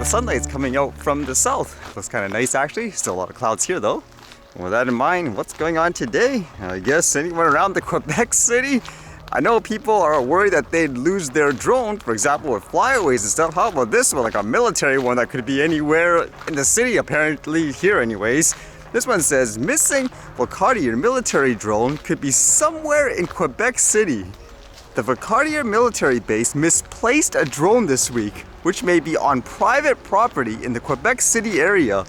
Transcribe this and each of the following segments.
sunlight's coming out from the south. Looks kind of nice actually. Still a lot of clouds here though. And with that in mind, what's going on today? I guess anyone around the Quebec City? I know people are worried that they'd lose their drone, for example with flyaways and stuff. How about this one, like a military one that could be anywhere in the city, apparently here anyways. This one says, missing Valcartier military drone could be somewhere in Quebec City. The Valcartier military base misplaced a drone this week, which may be on private property in the Quebec City area.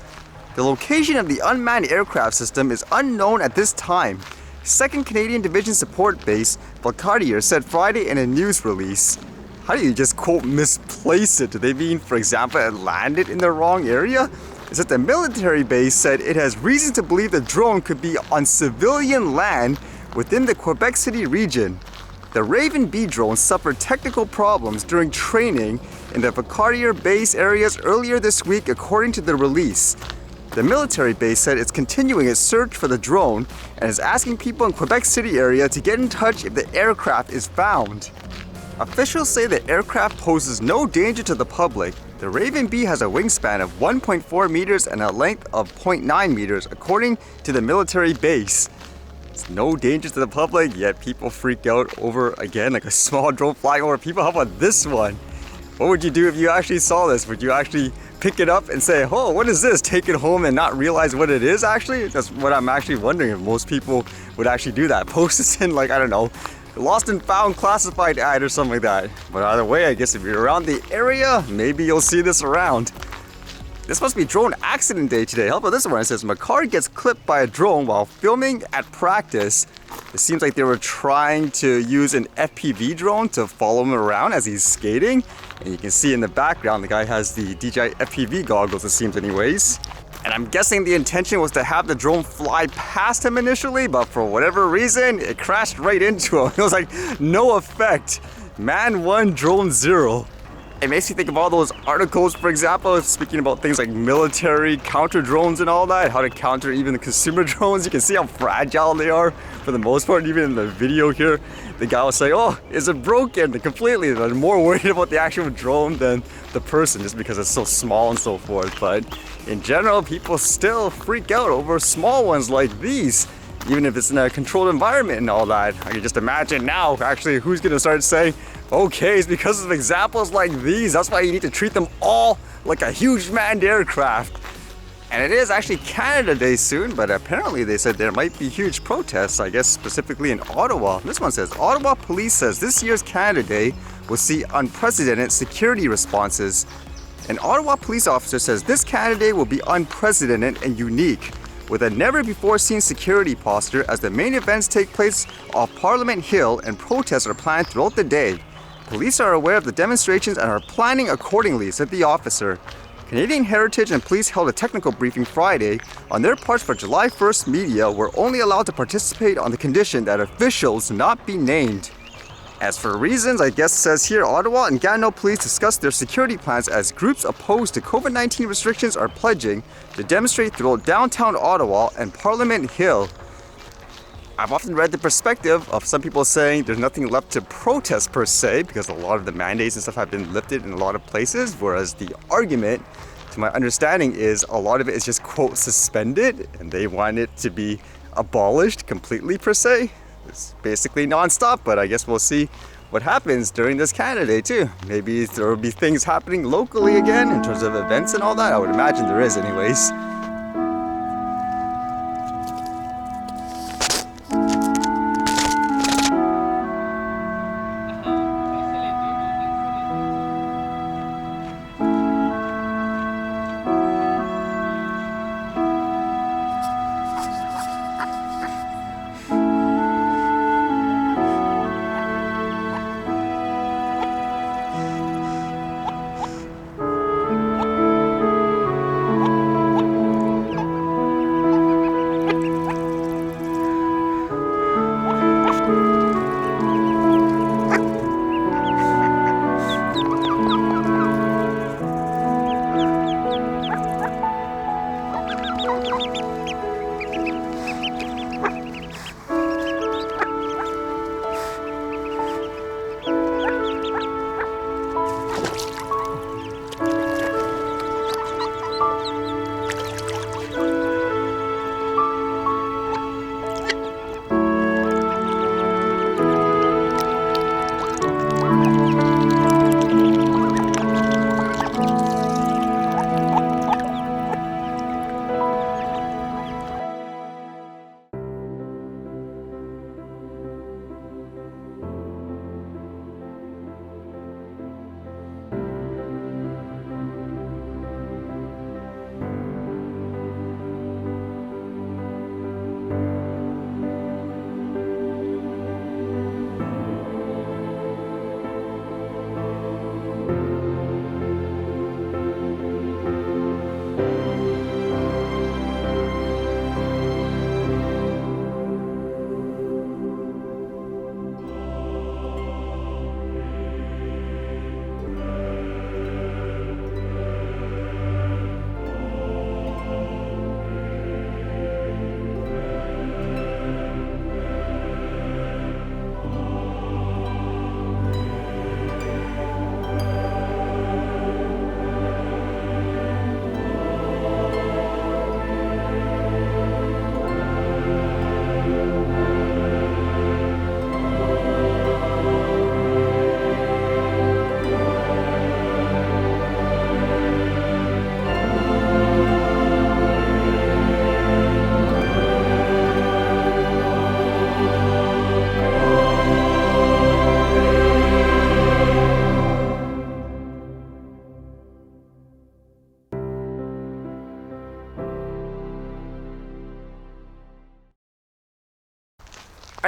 The location of the unmanned aircraft system is unknown at this time. 2nd Canadian Division Support Base, Valcartier said Friday in a news release. How do you just quote misplace it? Do they mean, for example, it landed in the wrong area? Is that the military base said it has reason to believe the drone could be on civilian land within the Quebec City region. The Raven B drone suffered technical problems during training in the Valcartier base areas earlier this week, according to the release. The military base said it's continuing its search for the drone and is asking people in Quebec City area to get in touch if the aircraft is found. Officials say the aircraft poses no danger to the public. The Raven B has a wingspan of 1.4 meters and a length of 0.9 meters, according to the military base. It's no danger to the public, yet people freak out over, again, like a small drone flying over people. How about this one? What would you do if you actually saw this? Would you actually pick it up and say, oh, what is this? Take it home and not realize what it is actually? That's what I'm actually wondering, if most people would actually do that. Post this in, like, I don't know, lost and found classified ad or something like that. But either way, I guess if you're around the area, maybe you'll see this around. This must be drone accident day today. How about this one? It says, Macquarie gets clipped by a drone while filming at practice. It seems like they were trying to use an FPV drone to follow him around as he's skating. And you can see in the background, the guy has the DJI FPV goggles, it seems anyways. And I'm guessing the intention was to have the drone fly past him initially, but for whatever reason, it crashed right into him. It was like, no effect. Man 1, drone 0. It makes me think of all those articles, for example, speaking about things like military counter drones and all that, how to counter even the consumer drones. You can see how fragile they are for the most part. Even in the video here, the guy will say, oh, is it broken completely? They're more worried about the actual drone than the person, just because it's so small and so forth. But in general, people still freak out over small ones like these, even if it's in a controlled environment and all that. I can just imagine now, actually, who's gonna start saying, okay, it's because of examples like these. That's why you need to treat them all like a huge manned aircraft. And it is actually Canada Day soon, but apparently they said there might be huge protests, I guess specifically in Ottawa. This one says, Ottawa police says this year's Canada Day will see unprecedented security responses. An Ottawa police officer says this Canada Day will be unprecedented and unique, with a never-before-seen security posture as the main events take place off Parliament Hill and protests are planned throughout the day. Police are aware of the demonstrations and are planning accordingly, said the officer. Canadian Heritage and police held a technical briefing Friday on their parts for July 1st media were only allowed to participate on the condition that officials not be named. As for reasons, I guess it says here, Ottawa and Gatineau police discussed their security plans as groups opposed to COVID-19 restrictions are pledging to demonstrate throughout downtown Ottawa and Parliament Hill. I've often read the perspective of some people saying there's nothing left to protest per se, because a lot of the mandates and stuff have been lifted in a lot of places, whereas the argument, to my understanding, is a lot of it is just, quote, suspended, and they want it to be abolished completely per se. It's basically non-stop, but I guess we'll see what happens during this Canada Day too. Maybe there will be things happening locally again in terms of events and all that. I would imagine there is anyways.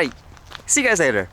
Alright, see you guys later.